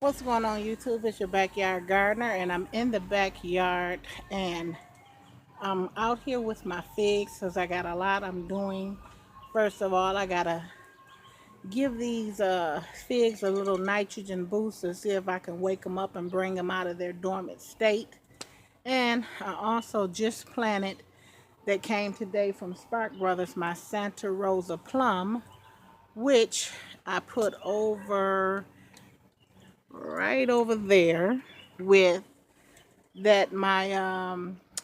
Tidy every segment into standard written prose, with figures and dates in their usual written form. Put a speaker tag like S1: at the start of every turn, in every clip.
S1: What's going on YouTube? It's your backyard gardener and I'm in the backyard and I'm out here with my figs because I got a lot I'm doing. First of all, I gotta give these figs a little nitrogen boost to see if I can wake them up and bring them out of their dormant state. And I also just planted, that came today from Spark Brothers, my Santa Rosa plum, which I put over right over there with that my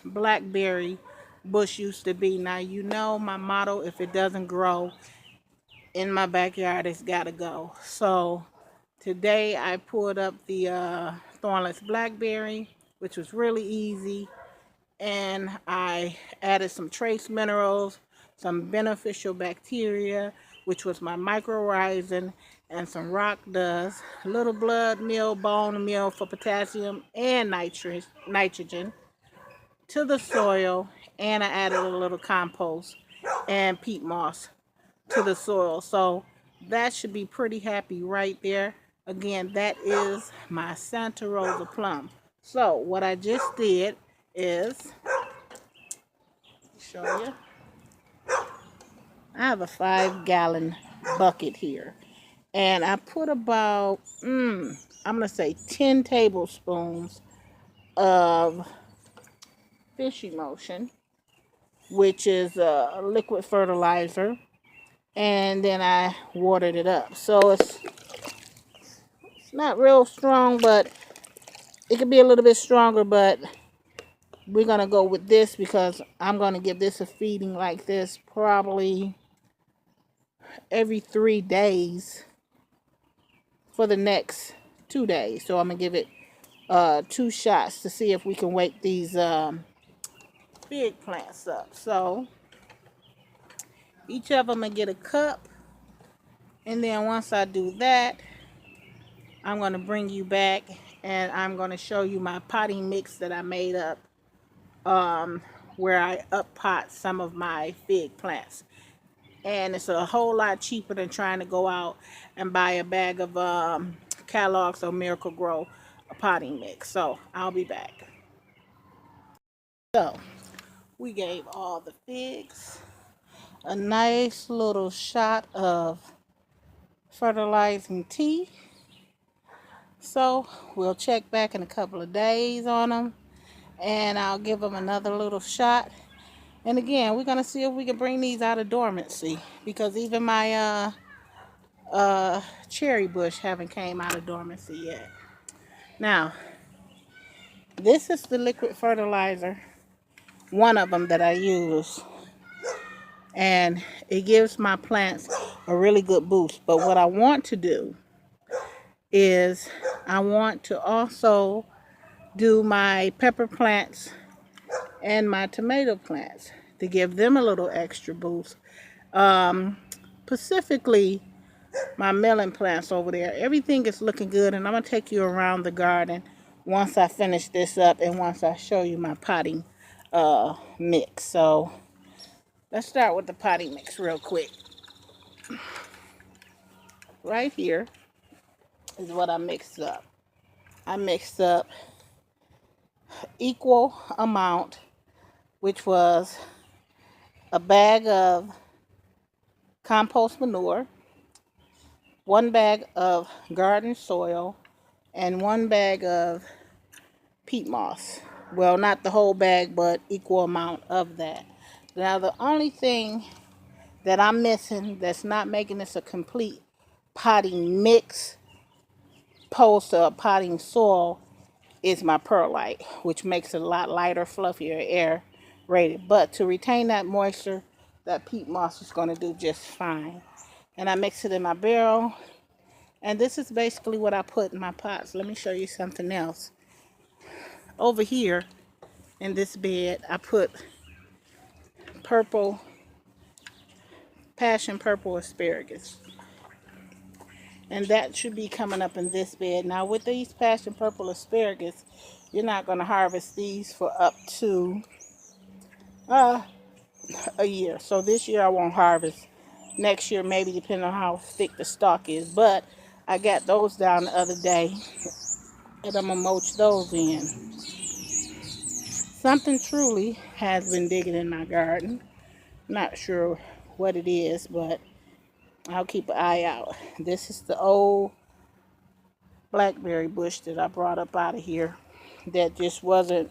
S1: blackberry bush used to be. Now, you know my motto: if it doesn't grow in my backyard, it's got to go. So today I pulled up the thornless blackberry, which was really easy, and I added some trace minerals, some beneficial bacteria, which was my mycorrhizin, and some rock dust, a little blood meal, bone meal for potassium and nitrogen to the soil, and I added a little compost and peat moss to the soil. So that should be pretty happy right there. Again, that is my Santa Rosa plum. So what I just did is show you. I have a 5-gallon bucket here, and I put about I'm gonna say 10 tablespoons of fish emulsion, which is a liquid fertilizer, and then I watered it up. So it's not real strong, but it could be a little bit stronger, but we're gonna go with this because I'm gonna give this a feeding like this probably every 3 days for the next 2 days. So I'm gonna give it 2 shots to see if we can wake these fig plants up. So each of them gonna get a cup, and then once I do that, I'm gonna bring you back and I'm gonna show you my potting mix that I made up, where I up pot some of my fig plants. And it's a whole lot cheaper than trying to go out and buy a bag of Kellogg's or Miracle Grow potting mix. So I'll be back. So we gave all the figs a nice little shot of fertilizing tea. So we'll check back in a couple of days on them, and I'll give them another little shot. And again, we're gonna see if we can bring these out of dormancy, because even my cherry bush haven't came out of dormancy yet. Now, this is the liquid fertilizer, one of them that I use, and it gives my plants a really good boost. But what I want to do is I want to also do my pepper plants and my tomato plants to give them a little extra boost. Specifically my melon plants over there. Everything is looking good, and I'm going to take you around the garden once I finish this up and once I show you my potting mix. So let's start with the potting mix real quick. Right here is what I mixed up. I mixed up equal amount, which was a bag of compost manure, 1 bag of garden soil, and 1 bag of peat moss. Well, not the whole bag, but equal amount of that. Now, the only thing that I'm missing that's not making this a complete potting mix opposed to a potting soil is my perlite, which makes it a lot lighter, fluffier, aerated. But to retain that moisture, that peat moss is going to do just fine. And I mix it in my barrel. And this is basically what I put in my pots. Let me show you something else. Over here in this bed, I put passion purple asparagus. And that should be coming up in this bed. Now, with these passion purple asparagus, you're not going to harvest these for up to a year. So this year I won't harvest. Next year, maybe, depending on how thick the stalk is. But I got those down the other day, and I'm gonna mulch those in. Something truly has been digging in my garden. Not sure what it is, but I'll keep an eye out. This is the old blackberry bush that I brought up out of here that just wasn't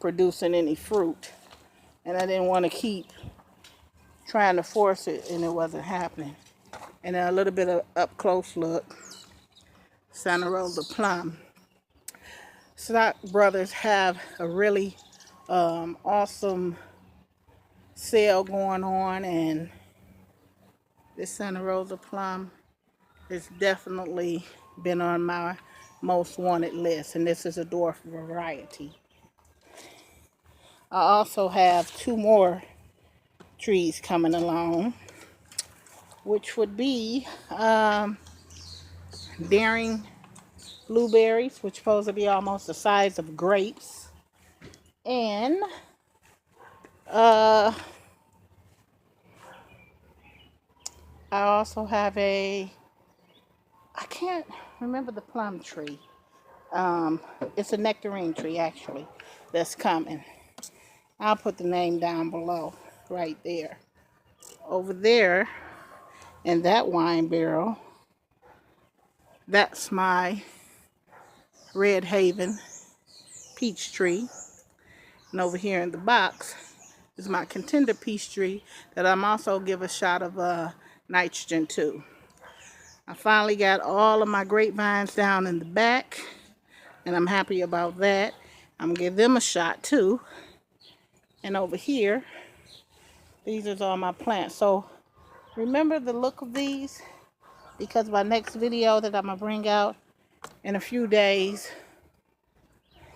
S1: producing any fruit. And I didn't want to keep trying to force it, and it wasn't happening. And a little bit of up close look, Santa Rosa plum. Stock Brothers have a really awesome sale going on, and this Santa Rosa plum has definitely been on my most wanted list, and this is a dwarf variety. I also have two more trees coming along, which would be daring blueberries, which supposed to be almost the size of grapes, and I also have I can't remember the plum tree. It's a nectarine tree actually that's coming. I'll put the name down below right there. Over there in that wine barrel, that's my Red Haven peach tree. And over here in the box is my contender peach tree that I'm also give a shot of nitrogen to. I finally got all of my grapevines down in the back, and I'm happy about that. I'm gonna give them a shot too. And over here, these are all my plants. So remember the look of these, because my next video that I'm gonna bring out in a few days,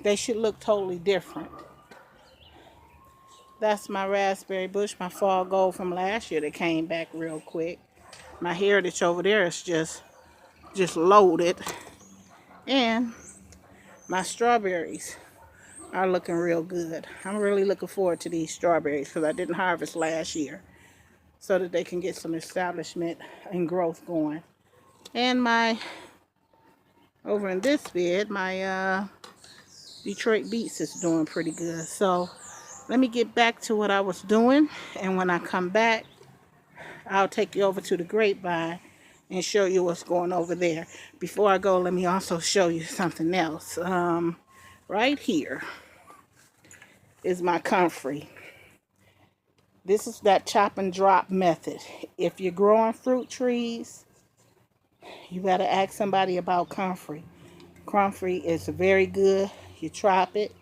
S1: they should look totally different. That's my raspberry bush, my fall gold from last year that came back real quick. My heritage over there is just loaded. And my strawberries are looking real good. I'm really looking forward to these strawberries because I didn't harvest last year, so that they can get some establishment and growth going. And over in this bed, my Detroit beets is doing pretty good. So let me get back to what I was doing, and when I come back, I'll take you over to the grapevine and show you what's going over there. Before I go, let me also show you something else. Right here is my comfrey. This is that chop and drop method. If you're growing fruit trees, you got to ask somebody about comfrey. Comfrey is very good. You chop it,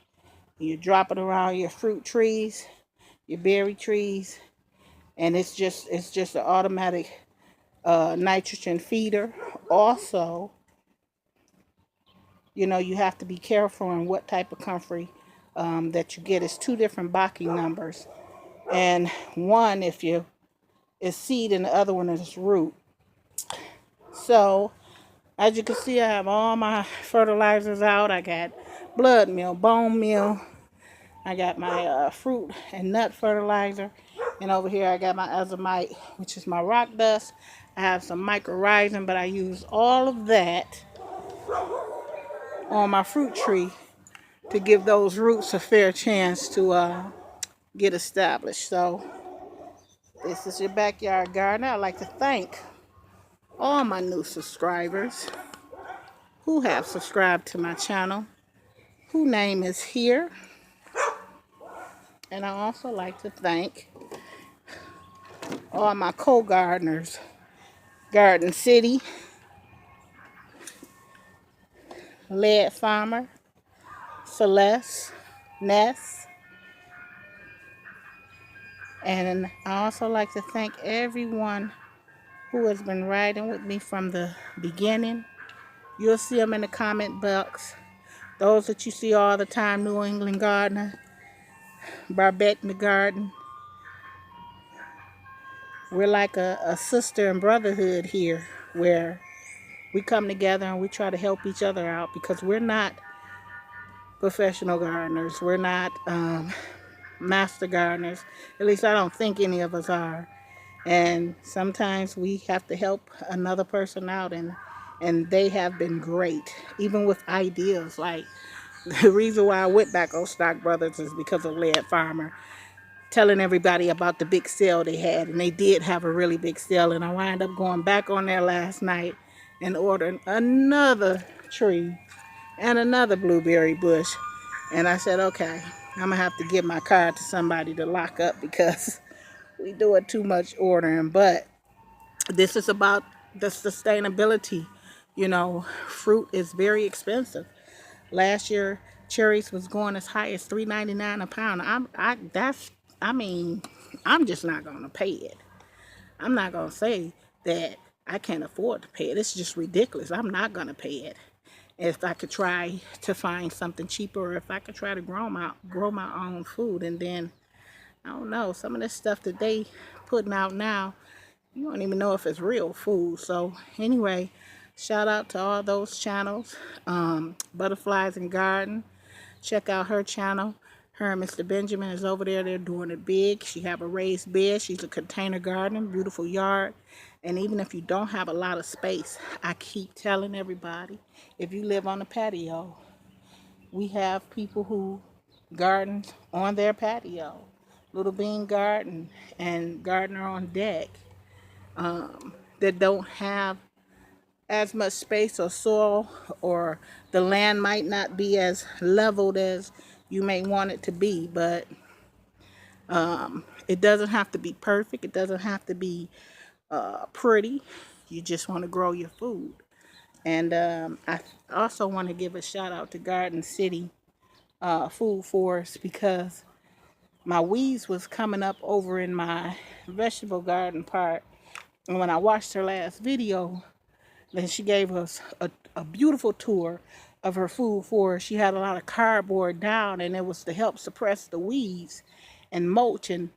S1: you drop it around your fruit trees, your berry trees, and it's just an automatic nitrogen feeder. Also, you know, you have to be careful on what type of comfrey that you get. It's two different bocking numbers, and one if you is seed and the other one is root. So as you can see, I have all my fertilizers out. I got blood meal, bone meal. I got my fruit and nut fertilizer. And over here I got my azomite, which is my rock dust. I have some mycorrhizin, but I use all of that on my fruit tree to give those roots a fair chance to get established. So this is your backyard gardener. I'd like to thank all my new subscribers who have subscribed to my channel, whose name is here. And I also like to thank all my co-gardeners, Garden City, Lead Farmer, Celeste, Ness. And I also like to thank everyone who has been riding with me from the beginning. You'll see them in the comment box. Those that you see all the time, New England Gardener, Barbette in the Garden. We're like a sister and brotherhood here, where we come together and we try to help each other out, because we're not professional gardeners. We're not master gardeners. At least I don't think any of us are. And sometimes we have to help another person out, and and they have been great, even with ideas. Like, the reason why I went back on Stock Brothers is because of Lead Farmer telling everybody about the big sale they had, and they did have a really big sale. And I wound up going back on there last night and ordering another tree and another blueberry bush. And I said, okay, I'm gonna have to give my card to somebody to lock up because we doing too much ordering. But this is about the sustainability. You know, fruit is very expensive. Last year, cherries was going as high as $3.99 a pound. I mean, I'm just not gonna pay it. I'm not gonna say that I can't afford to pay it. It's just ridiculous. I'm not gonna pay it. If I could try to find something cheaper, or if I could try to grow my own food, and then I don't know, some of this stuff that they putting out now, you don't even know if it's real food. So anyway, shout out to all those channels. Butterflies and Garden. Check out her channel. Her and Mr. Benjamin is over there. They're doing it big. She have a raised bed. She's a container garden, beautiful yard. And even if you don't have a lot of space, I keep telling everybody, if you live on a patio, we have people who garden on their patio. Little bean garden and gardener on deck, that don't have as much space or soil, or the land might not be as leveled as you may want it to be. But it doesn't have to be perfect. It doesn't have to be pretty. You just want to grow your food. And I also want to give a shout out to Garden City Food Forest, because my weeds was coming up over in my vegetable garden part. And when I watched her last video, then she gave us a beautiful tour of her food forest. She had a lot of cardboard down, and it was to help suppress the weeds and mulch. And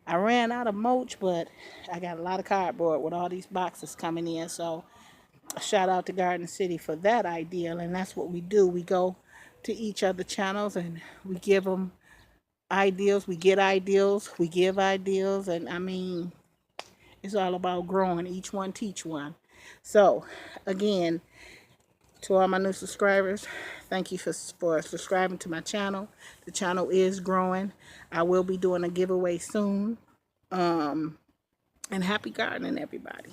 S1: I ran out of mulch, but I got a lot of cardboard with all these boxes coming in. So shout out to Garden City for that idea. And that's what we do. We go to each other channels and we give them ideas. We get ideas. We give ideas. And I mean, it's all about growing. Each one teach one. So again, to all my new subscribers, thank you for subscribing to my channel. The channel is growing. I will be doing a giveaway soon. And happy gardening, everybody.